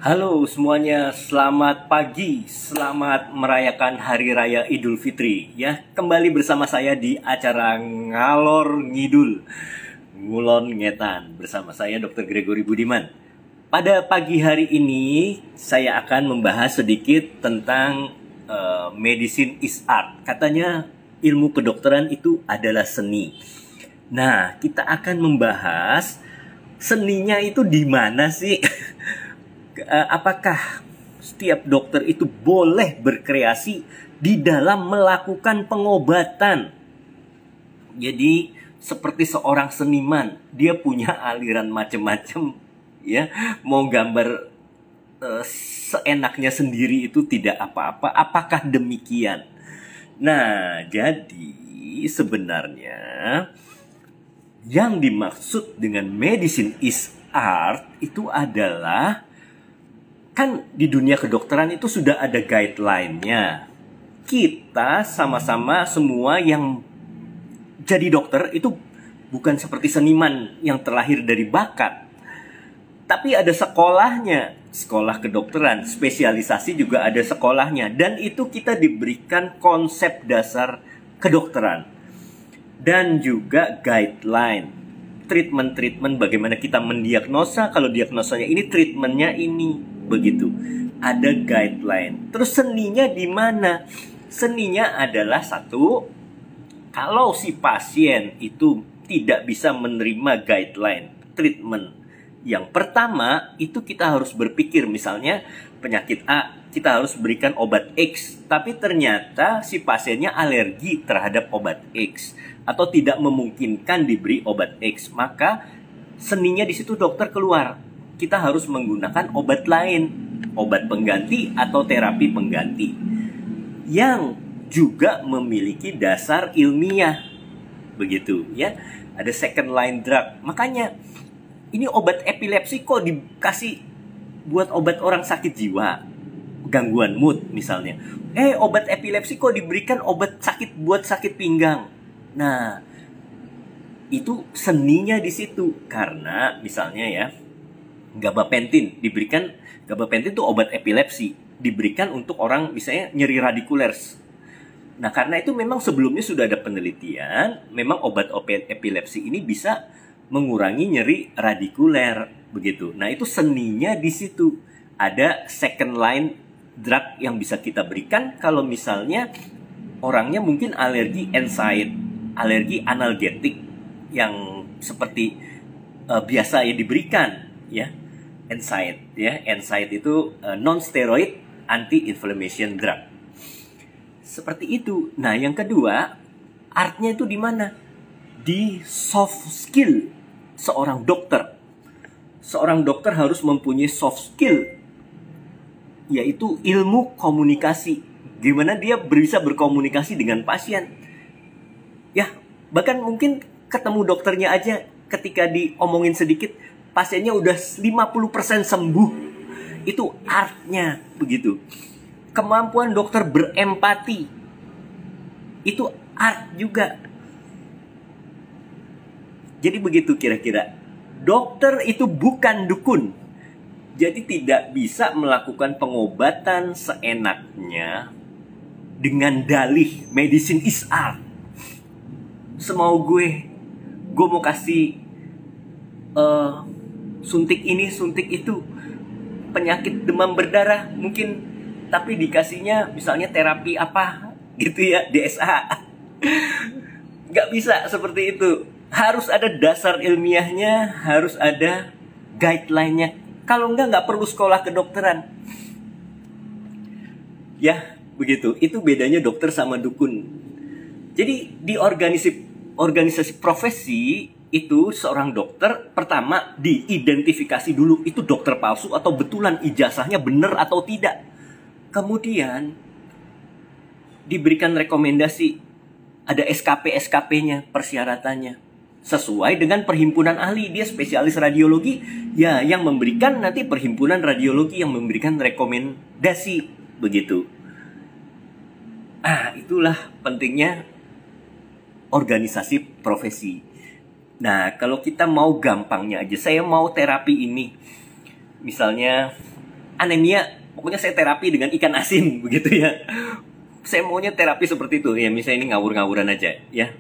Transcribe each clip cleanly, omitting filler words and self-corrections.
Halo semuanya, selamat pagi, selamat merayakan Hari Raya Idul Fitri. Ya, kembali bersama saya di acara Ngalor Ngidul, Ngulon Ngetan, bersama saya Dr. Gregory Budiman. Pada pagi hari ini, saya akan membahas sedikit tentang medicine is art. Katanya ilmu kedokteran itu adalah seni. Nah, kita akan membahas seninya itu di mana sih? Apakah setiap dokter itu boleh berkreasi di dalam melakukan pengobatan? Jadi seperti seorang seniman, dia punya aliran macam-macam, ya. Mau gambar seenaknya sendiri itu tidak apa-apa. Apakah demikian? Nah, jadi sebenarnya yang dimaksud dengan medicine is art itu adalah, kan di dunia kedokteran itu sudah ada guideline-nya. Kita sama-sama semua yang jadi dokter itu bukan seperti seniman yang terlahir dari bakat. Tapi ada sekolahnya, sekolah kedokteran, spesialisasi juga ada sekolahnya. Dan itu kita diberikan konsep dasar kedokteran. Dan juga guideline. Treatment bagaimana kita mendiagnosa, kalau diagnosanya ini, treatmentnya ini, begitu. Ada guideline. Terus seninya di mana? Seninya adalah satu, kalau si pasien itu tidak bisa menerima guideline treatment yang pertama, itu kita harus berpikir, misalnya penyakit A, kita harus berikan obat X, tapi ternyata si pasiennya alergi terhadap obat X atau tidak memungkinkan diberi obat X, maka seninya di situ dokter keluar. Kita harus menggunakan obat lain, obat pengganti atau terapi pengganti yang juga memiliki dasar ilmiah, begitu ya. Ada second line drug. Makanya ini obat epilepsi kok dikasih buat obat orang sakit jiwa, gangguan mood misalnya. Obat epilepsi kok diberikan obat sakit buat sakit pinggang. Nah, itu seninya di situ. Karena misalnya ya, gabapentin diberikan, gabapentin itu obat epilepsi, diberikan untuk orang misalnya nyeri radikuler. Nah, karena itu memang sebelumnya sudah ada penelitian, memang obat epilepsi ini bisa mengurangi nyeri radikuler, begitu. Nah, itu seninya di situ. Ada second line drug yang bisa kita berikan kalau misalnya orangnya mungkin alergi NSAID, alergi analgetik yang seperti biasa ya diberikan, ya. NSAID, ya. NSAID itu non steroid anti inflammation drug. Seperti itu. Nah, yang kedua, artnya itu di mana? Di soft skill seorang dokter. Seorang dokter harus mempunyai soft skill, yaitu ilmu komunikasi. Gimana dia bisa berkomunikasi dengan pasien. Ya, bahkan mungkin ketemu dokternya aja, ketika diomongin sedikit, pasiennya udah 50% sembuh. Itu artnya, begitu. Kemampuan dokter berempati, itu art juga. Jadi begitu kira-kira. Dokter itu bukan dukun. Jadi tidak bisa melakukan pengobatan seenaknya dengan dalih medicine is art. Semau gue mau kasih suntik ini, suntik itu, penyakit demam berdarah mungkin, tapi dikasihnya misalnya terapi apa gitu ya, DSA. Gak bisa seperti itu. Harus ada dasar ilmiahnya, harus ada guideline-nya. Kalau enggak perlu sekolah kedokteran. Ya, begitu. Itu bedanya dokter sama dukun. Jadi di organisasi profesi itu, seorang dokter pertama diidentifikasi dulu, itu dokter palsu atau betulan, ijazahnya benar atau tidak. Kemudian diberikan rekomendasi, ada SKP-nya, persyaratannya sesuai dengan perhimpunan ahli. Dia spesialis radiologi, ya yang memberikan nanti perhimpunan radiologi yang memberikan rekomendasi, begitu. Itulah pentingnya organisasi profesi. Nah, kalau kita mau gampangnya aja, saya mau terapi ini, misalnya anemia, pokoknya saya terapi dengan ikan asin begitu ya. Saya maunya terapi seperti itu ya, misalnya ini ngawur-ngawuran aja ya.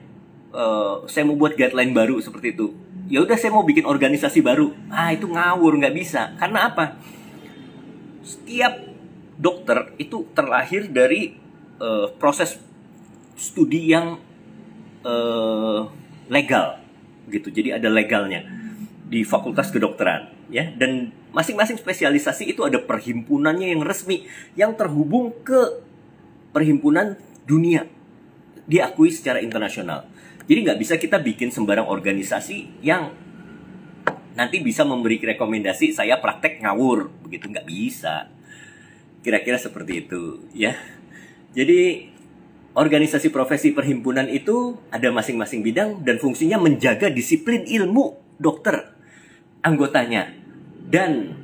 Saya mau buat guideline baru seperti itu. Ya udah, saya mau bikin organisasi baru. Itu ngawur, nggak bisa. Karena apa? Setiap dokter itu terlahir dari proses studi yang legal gitu. Jadi ada legalnya di Fakultas Kedokteran ya, dan masing-masing spesialisasi itu ada perhimpunannya yang resmi yang terhubung ke perhimpunan dunia, diakui secara internasional. Jadi nggak bisa kita bikin sembarang organisasi yang nanti bisa memberi rekomendasi saya praktek ngawur begitu, nggak bisa. Kira-kira seperti itu ya. Jadi organisasi profesi perhimpunan itu ada masing-masing bidang dan fungsinya menjaga disiplin ilmu dokter anggotanya dan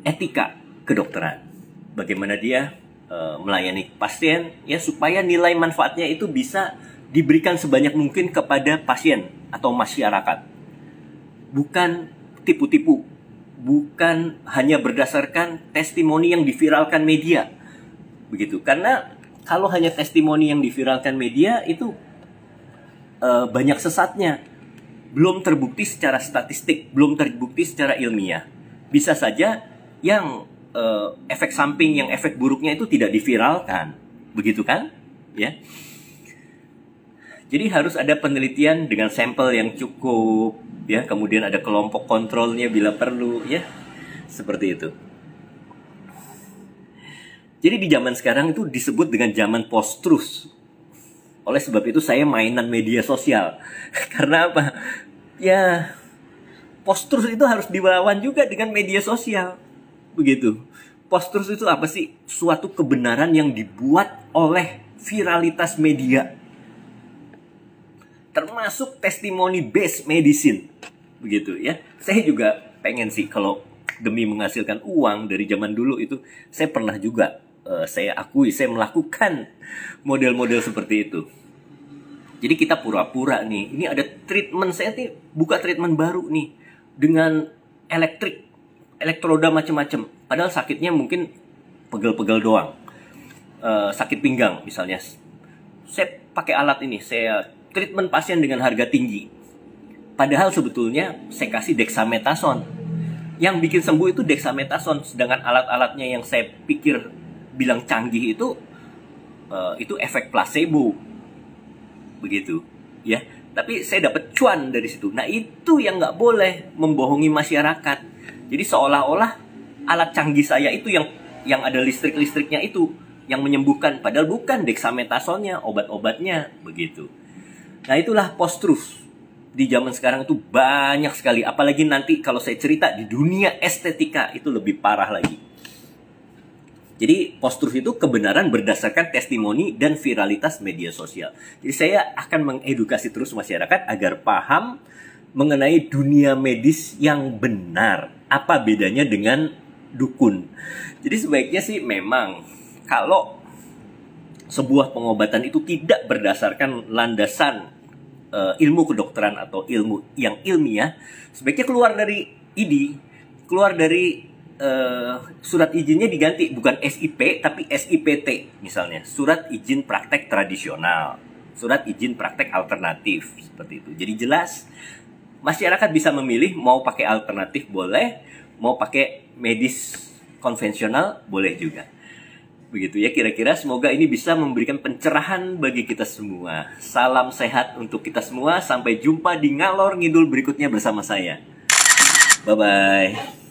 etika kedokteran. Bagaimana dia melayani pasien ya, supaya nilai manfaatnya itu bisa diberikan sebanyak mungkin kepada pasien atau masyarakat. Bukan tipu-tipu, bukan hanya berdasarkan testimoni yang diviralkan media. Begitu. Karena kalau hanya testimoni yang diviralkan media itu banyak sesatnya. Belum terbukti secara statistik, belum terbukti secara ilmiah. Bisa saja yang efek samping, yang efek buruknya itu tidak diviralkan. Begitu kan? Ya. Jadi harus ada penelitian dengan sampel yang cukup, ya. Kemudian ada kelompok kontrolnya bila perlu, ya. Seperti itu. Jadi di zaman sekarang itu disebut dengan zaman post-truth. Oleh sebab itu saya mainan media sosial. Karena apa? Ya, post-truth itu harus dilawan juga dengan media sosial. Begitu. Post-truth itu apa sih? Suatu kebenaran yang dibuat oleh viralitas media. Termasuk testimoni based medicine. Begitu ya. Saya juga pengen sih kalau demi menghasilkan uang dari zaman dulu itu, saya pernah juga, saya akui, saya melakukan model-model seperti itu. Jadi kita pura-pura nih, ini ada treatment, saya nih buka treatment baru nih dengan elektroda macam-macam. Padahal sakitnya mungkin pegel-pegel doang, sakit pinggang misalnya. Saya pakai alat ini, saya treatment pasien dengan harga tinggi. Padahal sebetulnya saya kasih dexamethasone. Yang bikin sembuh itu dexamethasone, sedangkan alat-alatnya yang saya pikir bilang canggih itu efek placebo. Begitu ya, tapi saya dapat cuan dari situ. Nah itu yang nggak boleh, membohongi masyarakat. Jadi seolah-olah alat canggih saya itu yang ada listrik-listriknya itu yang menyembuhkan, padahal bukan dexamethasone-nya, obat-obatnya. Begitu. Nah itulah post-truth. Di zaman sekarang itu banyak sekali, apalagi nanti kalau saya cerita di dunia estetika itu lebih parah lagi. Jadi post-truth itu kebenaran berdasarkan testimoni dan viralitas media sosial. Jadi saya akan mengedukasi terus masyarakat agar paham mengenai dunia medis yang benar. Apa bedanya dengan dukun. Jadi sebaiknya sih memang kalau sebuah pengobatan itu tidak berdasarkan landasan ilmu kedokteran atau ilmu yang ilmiah, sebaiknya keluar dari ID, keluar dari surat izinnya diganti, bukan SIP tapi SIPT misalnya, surat izin praktek tradisional, surat izin praktek alternatif, seperti itu. Jadi jelas masyarakat bisa memilih mau pakai alternatif boleh, mau pakai medis konvensional boleh juga. Begitu ya kira-kira, semoga ini bisa memberikan pencerahan bagi kita semua. Salam sehat untuk kita semua, sampai jumpa di ngalor ngidul berikutnya bersama saya. Bye bye.